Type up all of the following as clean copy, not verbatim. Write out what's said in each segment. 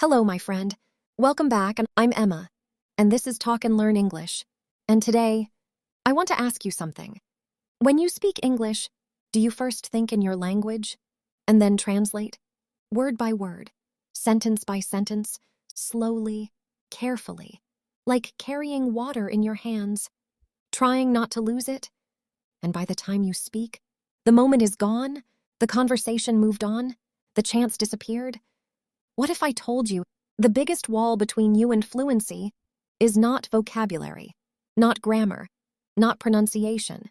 Hello, my friend. Welcome back, and I'm Emma, and this is Talk and Learn English. And today, I want to ask you something. When you speak English, do you first think in your language and then translate? Word by word, sentence by sentence, slowly, carefully, like carrying water in your hands, trying not to lose it? And by the time you speak, the moment is gone, the conversation moved on, the chance disappeared. What if I told you the biggest wall between you and fluency is not vocabulary, not grammar, not pronunciation,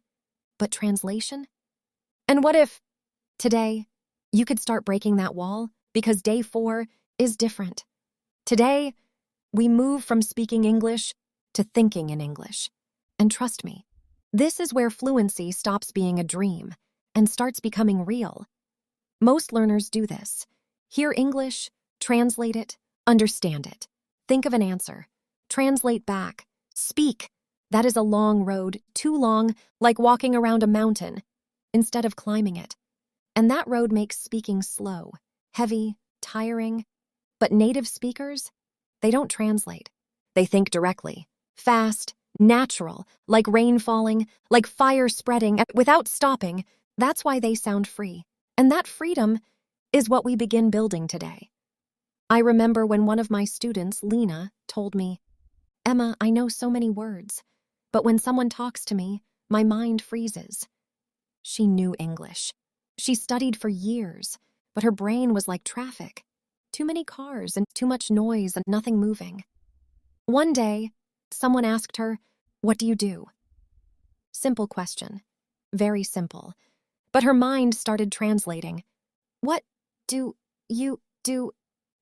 but translation? And what if today you could start breaking that wall because day 4 is different? Today, we move from speaking English to thinking in English. And trust me, this is where fluency stops being a dream and starts becoming real. Most learners do this. Hear English, translate it, understand it. Think of an answer. Translate back. Speak. That is a long road, too long, like walking around a mountain, instead of climbing it. And that road makes speaking slow, heavy, tiring. But native speakers, they don't translate. They think directly, fast, natural, like rain falling, like fire spreading, without stopping. That's why they sound free. And that freedom is what we begin building today. I remember when one of my students, Lena, told me, "Emma, I know so many words, but when someone talks to me, my mind freezes." She knew English. She studied for years, but her brain was like traffic. Too many cars and too much noise and nothing moving. One day, someone asked her, "What do you do?" Simple question. Very simple. But her mind started translating. "What do you do?"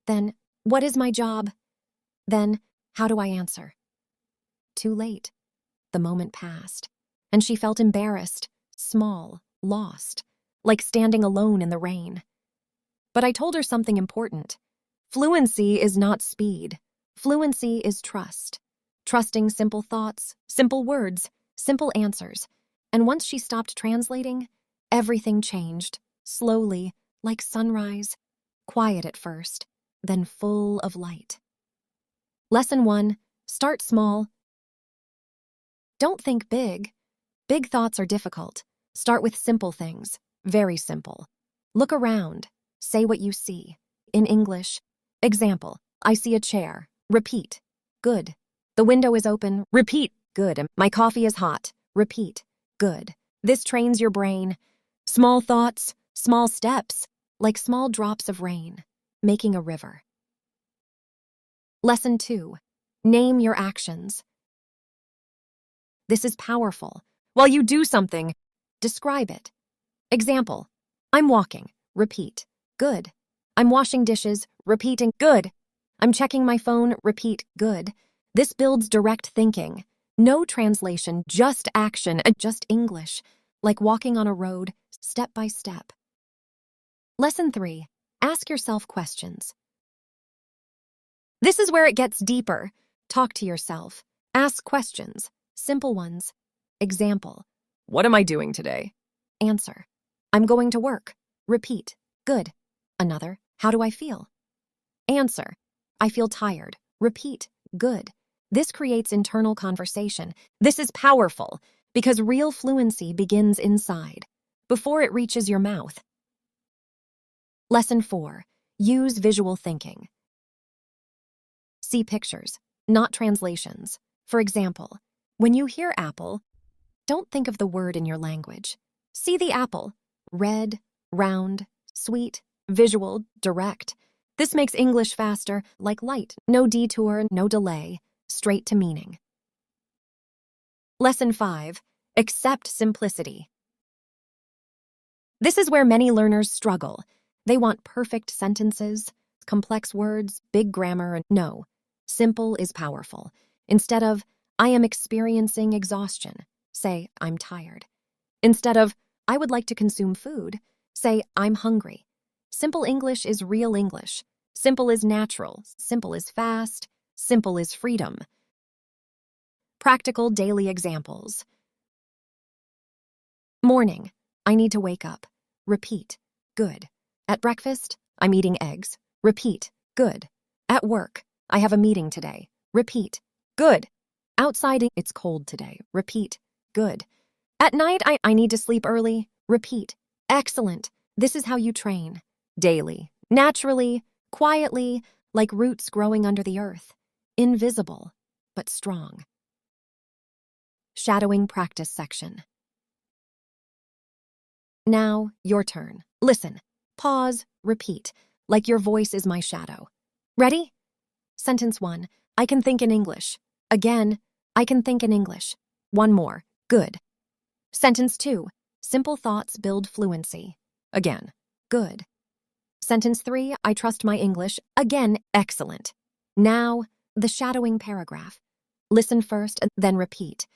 Then, "What is my job?" Then, "How do I answer?" Too late. The moment passed, and she felt embarrassed, small, lost, like standing alone in the rain. But I told her something important. Fluency is not speed. Fluency is trust. Trusting simple thoughts, simple words, simple answers. And once she stopped translating, everything changed, slowly, like sunrise, quiet at first, then full of light. Lesson 1, start small. Don't think big. Big thoughts are difficult. Start with simple things, very simple. Look around, say what you see. In English, example, I see a chair. Repeat, good. The window is open. Repeat, good. My coffee is hot. Repeat, good. This trains your brain. Small thoughts, small steps, like small drops of rain, making a river. Lesson 2, name your actions. This is powerful. While you do something, describe it. Example, I'm walking. Repeat, good. I'm washing dishes. Repeating, good. I'm checking my phone. Repeat, good. This builds direct thinking. No translation, just action, just English, like walking on a road, step by step. Lesson 3, ask yourself questions. This is where it gets deeper. Talk to yourself. Ask questions. Simple ones. Example, what am I doing today? Answer, I'm going to work. Repeat, good. Another, how do I feel? Answer, I feel tired. Repeat, good. This creates internal conversation. This is powerful because real fluency begins inside, before it reaches your mouth. Lesson 4, use visual thinking. See pictures, not translations. For example, when you hear apple, don't think of the word in your language. See the apple. Red, round, sweet, visual, direct. This makes English faster, like light. No detour, no delay, straight to meaning. Lesson 5, accept simplicity. This is where many learners struggle. They want perfect sentences, complex words, big grammar, and no. Simple is powerful. Instead of, I am experiencing exhaustion, say, I'm tired. Instead of, I would like to consume food, say, I'm hungry. Simple English is real English. Simple is natural. Simple is fast. Simple is freedom. Practical daily examples. Morning, I need to wake up. Repeat, good. At breakfast, I'm eating eggs. Repeat, good. At work, I have a meeting today. Repeat. Good. Outside, it's cold today. Repeat. Good. At night, I need to sleep early. Repeat. Excellent. This is how you train. Daily. Naturally. Quietly. Like roots growing under the earth. Invisible, but strong. Shadowing practice section. Now, your turn. Listen. Pause. Repeat. Like your voice is my shadow. Ready? Sentence 1. I can think in English. Again, I can think in English. One more. Good. Sentence 2. Simple thoughts build fluency. Again. Good. Sentence 3. I trust my English. Again, excellent. Now, the shadowing paragraph. Listen first and then repeat.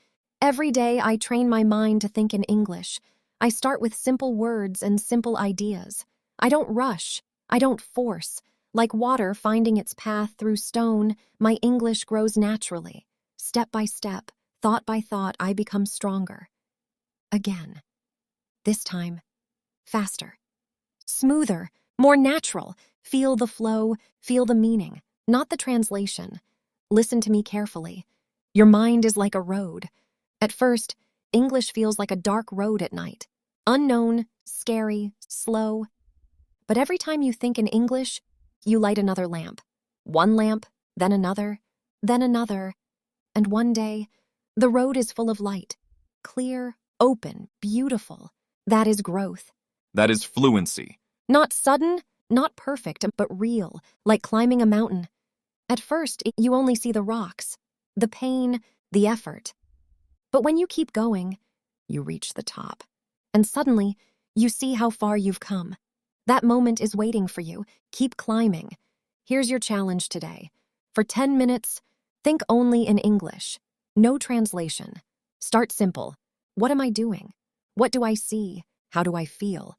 Every day I train my mind to think in English. I start with simple words and simple ideas. I don't rush. I don't force. Like water finding its path through stone, my English grows naturally. Step by step, thought by thought, I become stronger. Again. This time, faster. Smoother, more natural. Feel the flow, feel the meaning, not the translation. Listen to me carefully. Your mind is like a road. At first, English feels like a dark road at night. Unknown, scary, slow. But every time you think in English, you light another lamp. One lamp, then another, and one day, the road is full of light. Clear, open, beautiful. That is growth. That is fluency. Not sudden, not perfect, but real, like climbing a mountain. At first, you only see the rocks, the pain, the effort. But when you keep going, you reach the top. And suddenly, you see how far you've come. That moment is waiting for you. Keep climbing. Here's your challenge today. For 10 minutes, think only in English. No translation. Start simple. What am I doing? What do I see? How do I feel?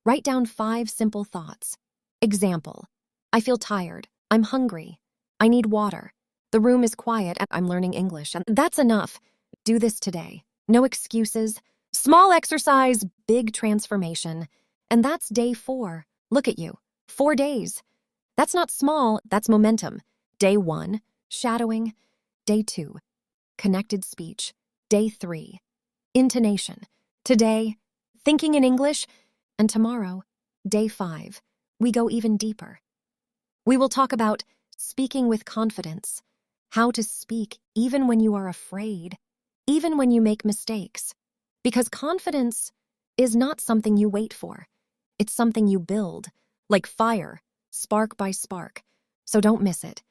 Write down 5 simple thoughts. Example. I feel tired. I'm hungry. I need water. The room is quiet and I'm learning English. And that's enough. Do this today. No excuses. Small exercise, big transformation. And that's day 4. Look at you. 4 days. That's not small, that's momentum. Day 1, shadowing. Day 2, connected speech. Day 3, intonation. Today, thinking in English. And tomorrow, day 5, we go even deeper. We will talk about speaking with confidence, how to speak even when you are afraid, even when you make mistakes. Because confidence is not something you wait for. It's something you build, like fire, spark by spark. So don't miss it.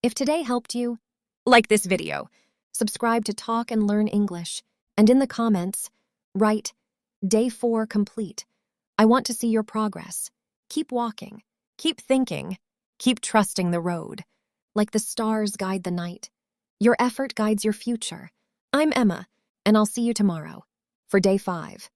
If today helped you, like this video, subscribe to Talk and Learn English, and in the comments, write, Day 4 complete. I want to see your progress. Keep walking, keep thinking, keep trusting the road. Like the stars guide the night. Your effort guides your future. I'm Emma, and I'll see you tomorrow for Day 5.